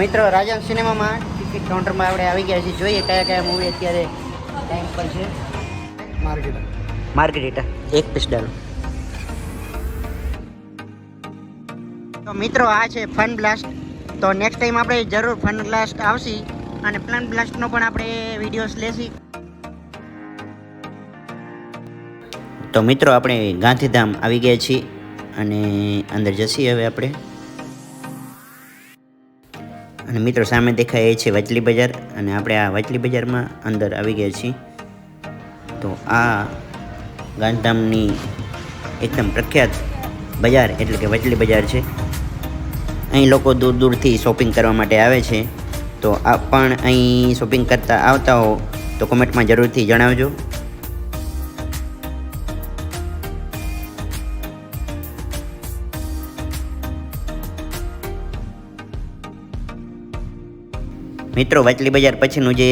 મિત્રો રાજન સિનેમામાં ટિકિટ કાઉન્ટરમાં આપણે આવી ગયા છીએ. જોઈએ કયા કયા મૂવી અત્યારે ટાઈમ પર છે. માર્ગરીટા એક પીસ ડાલો. તો મિત્રો આ છે ફન બ્લાસ્ટ. તો નેક્સ્ટ ટાઈમ આપણે જરૂર ફન બ્લાસ્ટ આવશે અને ફન બ્લાસ્ટનો પણ આપણે વિડીયોઝ લેશી. તો મિત્રો આપણે ગાંધીધામ આવી ગયા છીએ અને અંદર જશી હવે આપણે. અને મિત્રો સામે દેખાય એ છે વચલી બજાર અને આપણે આ વચલી બજારમાં અંદર આવી ગયા છીએ. તો આ ગાંધીધામની એકદમ પ્રખ્યાત બજાર એટલે કે વચલી બજાર છે. અહીં લોકો દૂર દૂરથી શોપિંગ કરવા માટે આવે છે. તો આપ પણ અહીં શોપિંગ કરતા આવતા હો તો કોમેન્ટમાં જરૂરથી જણાવજો. મિત્રો વચલી બજાર પછીનું જે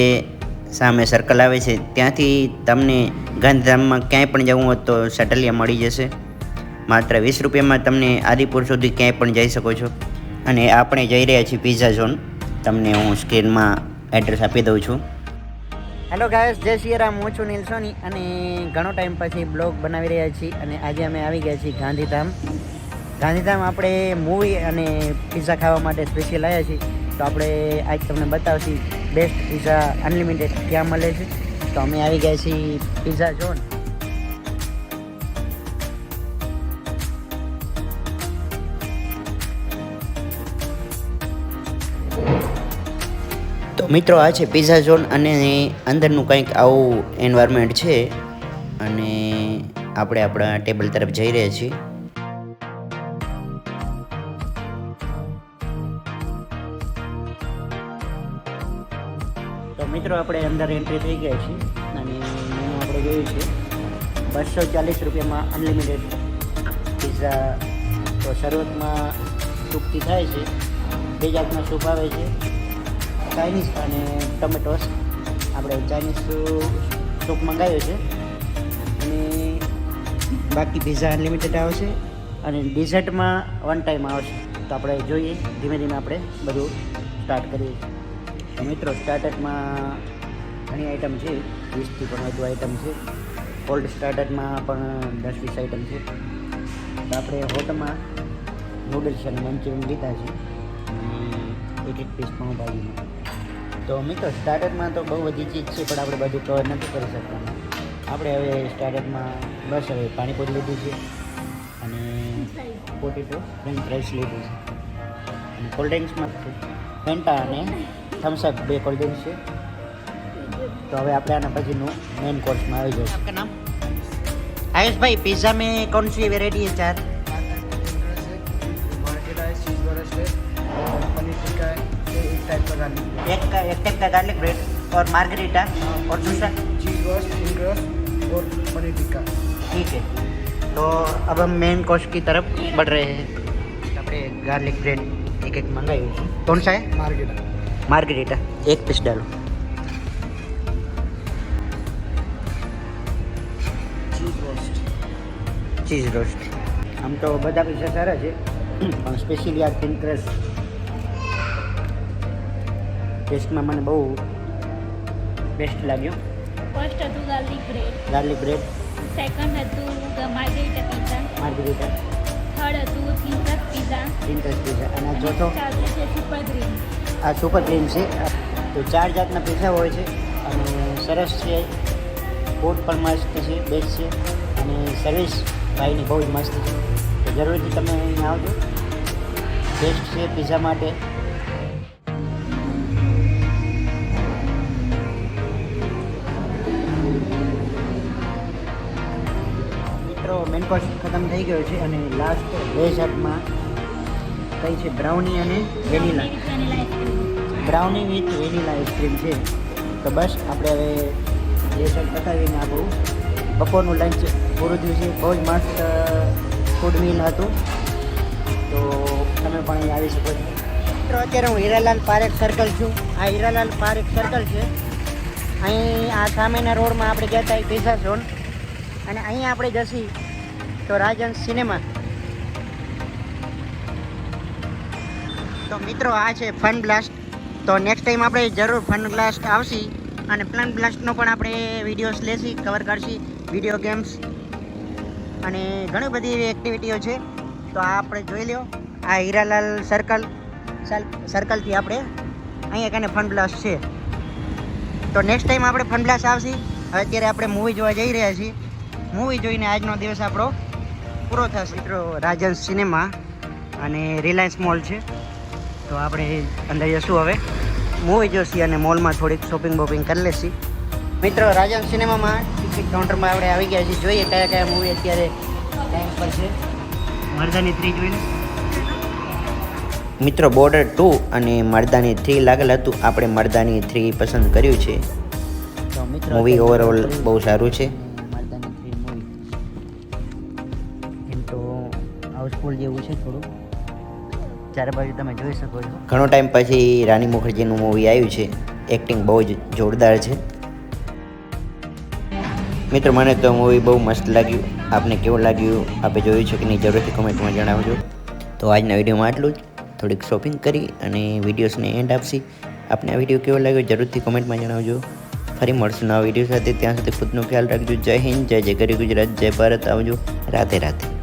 સામે સર્કલ આવે છે ત્યાંથી તમને ગાંધીધામમાં ક્યાંય પણ જવું હોય તો શટલિયા મળી જશે. માત્ર 20 રૂપિયામાં તમને આદિપુર સુધી ક્યાંય પણ જઈ શકો છો. અને આપણે જઈ રહ્યા છીએ પિઝા ઝોન. તમને હું સ્ક્રીનમાં એડ્રેસ આપી દઉં છું. હેલો ગાઈસ, જય શ્રી રામ. હું છું નીલ સોની અને ઘણો ટાઈમ પછી બ્લોગ બનાવી રહ્યા છીએ. અને આજે અમે આવી ગયા છીએ ગાંધીધામ. ગાંધીધામ આપણે મૂવી અને પિઝા ખાવા માટે સ્પેશિયલ આવ્યા છીએ. તો આપણે આજ તમને બતાવશી બેસ્ટ પિઝા અનલિમિટેડ ક્યાં મળે છે. તો અમે આવી ગયા છીએ પિઝા ઝોન. તો મિત્રો આ છે પિઝા ઝોન અને અંદરનું કંઈક આવું એન્વાયરમેન્ટ છે. અને આપણે આપણા ટેબલ તરફ જઈ રહ્યા છીએ. તો મિત્રો આપણે અંદર એન્ટ્રી થઈ ગયા છીએ અને મેનુ આપણે જોયું છે 240 રૂપિયામાં અનલિમિટેડ પિઝા. તો શરૂઆતમાં સૂપથી થાય છે. 2 જાતના સૂપ આવે છે, ચાઇનીઝ અને ટમેટોસ. આપણે ચાઇનીઝ સૂપ મંગાવ્યો છે અને બાકી પિઝા અનલિમિટેડ આવશે અને ડિઝર્ટમાં 1 ટાઈમ આવશે. તો આપણે જોઈએ ધીમે ધીમે આપણે બધું સ્ટાર્ટ કરીએ. તો મિત્રો સ્ટાર્ટરમાં ઘણી આઈટમ છે, 20થી પણ વધુ આઈટમ છે. કોલ્ડ સ્ટાર્ટરમાં પણ 10-20 આઈટમ છે. તો આપણે હોટમાં નૂડલ્સ અને મંચુરિયન લીધા છે અને એક પીસ પાઉંભાજીમાં. તો મિત્રો સ્ટાર્ટરમાં તો બહુ બધી ચીજ છે પણ આપણે બધું કવર નથી કરી શકતા. આપણે હવે સ્ટાર્ટરમાં બસ હવે પાણીપુરી લીધી છે અને પોટેટો ફ્રેન્ચ રાઈસ લીધું છે. અને કોલ્ડ ડ્રિંક્સમાં ફેન્ટા અને થમ્સઅપ 2 कोल्ड ड्रिंक्स છે. तो હવે આપણે આના પછીનું મેન કોર્સમાં આવી જશે. आपका नाम आयुष भाई? पिज़्ज़ा में कौन सी वेराइटी है? 4 मार्केट है, चीज़ बर्स्ट है, पनीर टिक्का है, एक टाइप का गार्लिक, एक टाइप का गार्लिक ब्रेड और मार्गरीटा और दूसरा चीज़ बर्स्ट, इंग्रस और पनीर टिक्का. ठीक है. तो अब हम मेन कोर्स की तरफ बढ़ रहे हैं. આપણે ગાર્લિક બ્રેડ એક મંગાવ્યું છે. कौन सा है? मार्केट मार्गरीटा 1 पीस डालो. Cheese roast. આમ તો બધા પીઝા સારા છે પણ સ્પેશિયલી આ થિન ક્રશ ટેસ્ટમાં મને બહુ બેસ્ટ લાગ્યો. ફર્સ્ટ હતું ગાર્લિક બ્રેડ, સેકન્ડ હતું માર્ગરીટા માર્ગરીટા, થર્ડ હતું થિન ક્રશ પિઝા અને આ ચોથો ચાલતું છે સુપર ગ્રીન. આ સુપર ક્રીમ છે. તો 4 જાતના પીઝા હોય છે અને સરસ છે. ફૂડ પણ મસ્ત છે, બેસ્ટ છે અને સર્વિસ ભાઈની બહુ જ મસ્ત છે. તો જરૂરથી તમે અહીં આવજો. બેસ્ટ છે પીઝા માટે. મિત્રો મેન કોર્સ ખતમ થઈ ગયો છે અને લાસ્ટ ડેઝર્ટમાં કઈ છે બ્રાઉની અને vanilla. Brownie with vanilla ice cream છે. તો બસ આપણે હવે ડેઝર્ટ પતાવીને આપણું બપોરનું લંચ પૂરું થયું છે. બહુ જ મસ્ત ફૂડ મીલ હતું. તો તમે પણ અહીં આવી શકો છો. મિત્રો અત્યારે હું હીરાલાલ પારેખ સર્કલ છું. આ હીરાલાલ પારેખ સર્કલ છે. અહીં આ સામેના રોડમાં આપણે ગયા હતા પિઝા ઝોન અને અહીં આપણે જશી તો રાજન સિનેમા. તો મિત્રો આ છે ફન બ્લાસ્ટ. તો નેક્સ્ટ ટાઈમ આપણે જરૂર ફન બ્લાસ્ટ આવશે અને ફન બ્લાસ્ટનો પણ આપણે વિડીયોઝ લેશી કવર કરશી વિડીયો ગેમ્સ અને ઘણી બધી એવી એક્ટિવિટીઓ છે. તો આ આપણે જોઈ લ્યો, આ હીરાલાલ સર્કલથી આપણે અહીંયા કને ફન બ્લાસ્ટ છે. તો નેક્સ્ટ ટાઈમ આપણે ફન બ્લાસ્ટ આવશે. હવે અત્યારે આપણે મૂવી જોવા જઈ રહ્યા છીએ. મૂવી જોઈને આજનો દિવસ આપણો પૂરો થશે. મિત્રો રાજન સિનેમા અને રિલાયન્સ મોલ છે. તો આપણે અંદર જશું હવે મૂવી જોશી અને મોલમાં થોડીક શોપિંગ બોપિંગ કરી લેશી. મિત્રો રાજન સિનેમામાં ટિકિટ કાઉન્ટરમાં આપણે આવી ગયા છીએ. જોઈએ કયા કયા મૂવી અત્યારે ટાઈમ પર છે. મર્દાની 3 જોઈ લે મિત્રો. બોર્ડર 2 અને મર્દાની 3 લાગેલ હતું. આપણે મર્દાની 3 પસંદ કર્યું છે. તો મિત્રો મૂવી ઓવરઓલ બહુ સારું છે. મર્દાની 3 મૂવી એમ તો હાઉસફુલ જેવું છે થોડું. ચારે બાજુ તમે જોઈ શકો છો. ઘણો ટાઈમ પછી રાની મુખર્જીનું મૂવી આવ્યું છે. એક્ટિંગ બહુ જ જોરદાર છે. મિત્રો મને તો મૂવી બહુ મસ્ત લાગ્યું. આપને કેવું લાગ્યું આપે જોયું છે કે નહીં જરૂરથી કોમેન્ટમાં જણાવજો. તો આજના વિડીયોમાં આટલું જ. થોડીક શોપિંગ કરી અને વિડીયોઝને એન્ડ આપશી. આપને આ વિડીયો કેવો લાગ્યો જરૂરથી કોમેન્ટમાં જણાવજો. ફરી મળશું નવા વિડીયો સાથે. ત્યાં સુધી ખુદનો ખ્યાલ રાખજો. જય હિન્દ, જય જય ગરી ગુજરાત, જય ભારત. આવજો. રાધે રાધે.